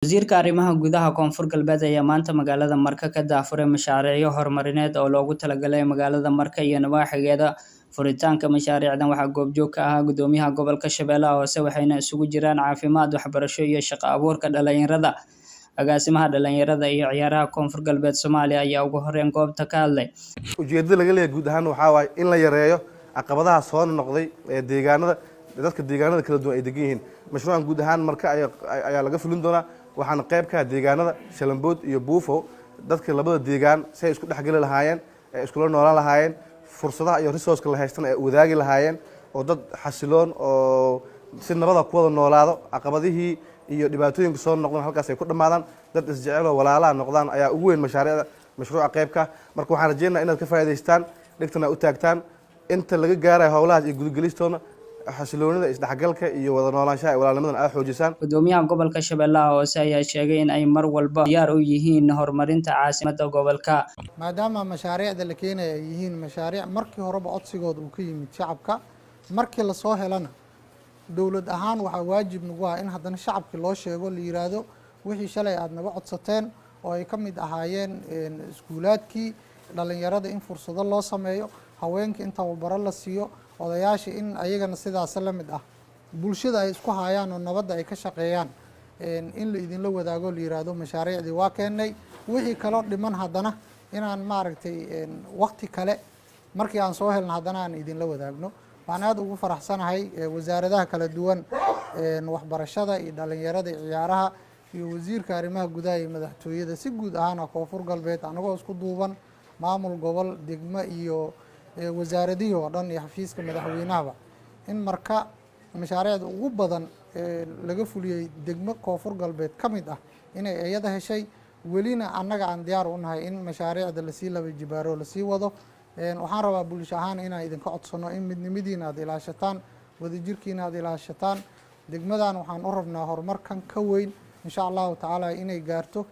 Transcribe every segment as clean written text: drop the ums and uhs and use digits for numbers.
Wasiirka Arrimaha Gudaha Koonfur Galbeed ayaa maanta magaalada Marka ka daafuray mashaariicyo horumarineed oo loogu talagalay magaalada Marka iyo nawaaxigeeda. Furitaanka mashaariicdan waxaa goobjoog ka ahaa Gudoomiyaha Gobolka Shabeellaha Hoose waxayna isugu jiraan caafimaad, waxbarasho iyo shaqo abuurka dhalinyarada. Agaasimaha dhalinyarada iyo ciyaaraha Koonfur Galbeed Soomaaliya ayaa ugu horreyn goobta ka hadlay. Ujeedada laga leeyahay guud ahaan waxaa waaye in la yareeyo caqabadaha soo noqday ee dadka deegaanada kala duwan ay degan yihiin. Mashruucan guud ahaan Marka ayaa laga fulin doonaa waxaan qayb ka deegaanada Shalambood iyo Buufo dadka labada deegaan si ay isku dhaxgali lahaayeen isku noolaan lahaayeen fursadaha iyo resource la haystaan ay wadaagi lahaayeen oo dad xasiloon oo si nabada ku wada noolaado caqabadihii iyo dhibaatooyinka soo noqdaan halkaas ay ku dhamaadaan dad isjecel oo walaalaha noqdaan ayaa ugu weyn mashruuca qaybka. Marka waxaan rajeynayaa inaad ka faa'iideystaan dhigtana u taagtaan inta laga gaaray hawlahaas iyo gudgalistoona xasiloonida isdhaxgalka iyo wada noolaanshaha walaalnimadan aad xoojisaan. Gudoomiyaha Gobolka Shabeellaha Hoose ayaa sheegay in ay mar walba diyaar u yihiin horumarinta caasimadda gobolka. maadaama mashaariicda la keenayo ay yihiin mashaariic markii horeba codsigooda uu ka yimid shacabka markii la soo helana dawlad ahaan waxaa waajib nagu ah in haddana shacabkii loo sheego la yiraahdo wixii shalay aad naga codsateen oo ay ka mid ahaayeen iskuulaadkii dhalinyarada in fursado loo sameeyo haweenka in tababaro la siiyo odayaasha in ayagana sidaas la mid ah bulshada ay isku hayaan oo nabadda ay ka shaqeeyaan in la idinla wadaago la yiraahdo mashaariicdii waa keenay wixii kale dhiman haddana inaan maaragtay waqti kale markii aan soo helno haddana aan idinla wadaagno. waxaan aad ugu faraxsanahay wasaaradaha kala duwan waxbarashada iyo dhalinyarada iyo ciyaaraha iyo wasiirka arrimaha gudaha iyo madaxtooyada si guud ahaan Koonfur Galbeed anagoo isku duuban maamul gobol degmo iyo wasaaradihii oo dhan iyo xafiiska madaxweynahaba in Marka mashaariicda ugu badan laga fuliyay degmo Koonfur Galbeed ka mid ah inay ayada heshay welina annaga aan diyaar u nahay in mashaariicda la sii laba jibaaro la sii wado. waxaan rabaa bulsho ahaan inaan idinka codsano in midnimadiina aad ilaashataan wadajirkiina aad ilaashataan degmadan waxaan u rabnaa horumarkan ka weyn insha Allahu tacaala inay gaarto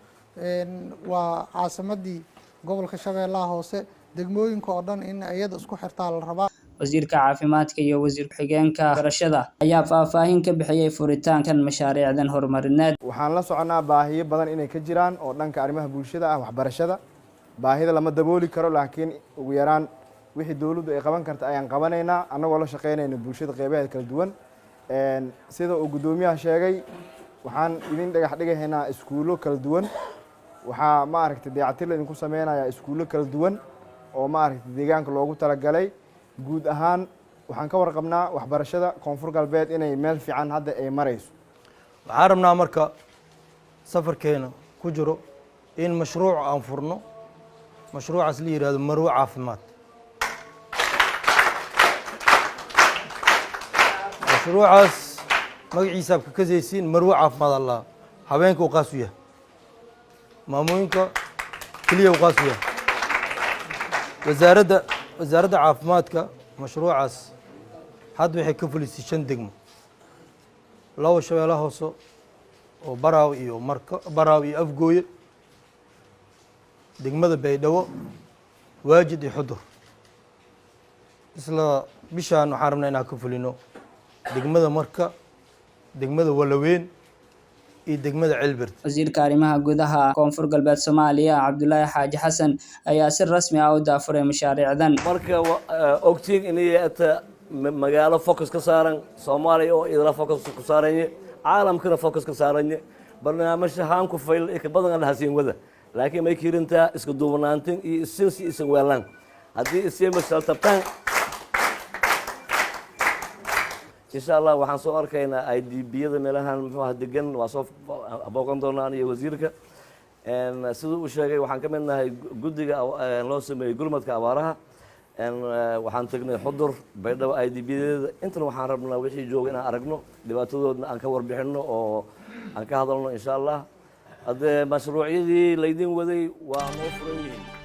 waa caasimadii gobolka Shabeellaha Hoose degmooyinka oo dhan in ayada isku xirtaa la rabaa. Wasiirka Caafimaadka iyo Wasiir Ku-xigeenka Barashada ayaa faahfaahin ka bixiyay furitaankan mashaariicdan horumarineed. waxaan la soconaa baahiyo badan inay ka jiraan oo dhanka arrimaha bulshada ah waxbarashada baahida lama dabooli karo laakiin ugu yaraan wixii dawladdu ay qaban karta ayaan qabanaynaa annagoo la shaqeynayna bulshada qeybaheeda kala duwan sida uu gudoomiyaha sheegay waxaan idin dhagax dhigaynaa iskuulo kala duwan waxaa maaragtay dayactir idinku sameynayaa iskuulo kala duwan oo maaragtay deegaanka loogu talagalay guud ahaan waxaan ka warqabnaa waxbarashada Koonfur Galbeed inay meel fiican hadda ay marayso. waxaan rabnaa marka safarkeena ku jiro in mashruuc aan furno mashruucaas la yiraahdo Marwo Caafimaad. mashruucaas magaciisa ka kasaysiin Marwo Caafimaad Allah haweenka uu qaas u yahay maamooyinka kaliya uu qaas u yahay wasaaradda caafimaadka mashruucaas hadda waxay ka fulisay 5 degmo labo Shabeellaha Hoose oo Baraaw iyo Marka Baraaw iyo Afgooye degmada Baydhabo Waajid iyo Xudur isla bishaan waxaan rabnaa inaan ka fulino degmada Marka degmada Walaweyn iyo degmada Cilbird. Wasiirka Arrimaha Gudaha Koonfur Galbeed Soomaaliya Cabdullaahi Xaaji Xasan ayaa si rasmi ah u daafuray mashaariicdan. Marka ogtiin inay magaalo focus ka saaran Soomaaliya oo idla focus ku saaran caalamkana focus ka saaran barnaamij ahaan ku fayl ka badan hasiin wada laakiin may kirinta isku duubnaantin iyo isin weelan hadii isii mashaltabtaan insha Allah waxaan soo arkaynaa IDB-yada meelahan muxuu ahaa degan waa soo booqan doonaan iyo wasiirka sidoo uu sheegay waxaan ka midnahay guddiga loo sameeyay gurmadka abaaraha waxaan tagnay Xudur Baydhabo IDB-yada intan waxaan rabnaa wixii jooga inaan aragno dhibaatadoodna aan ka warbixino oo aan ka hadalno insha Allah hadda mashruucyadii laydin waday waa noo furan yihiin.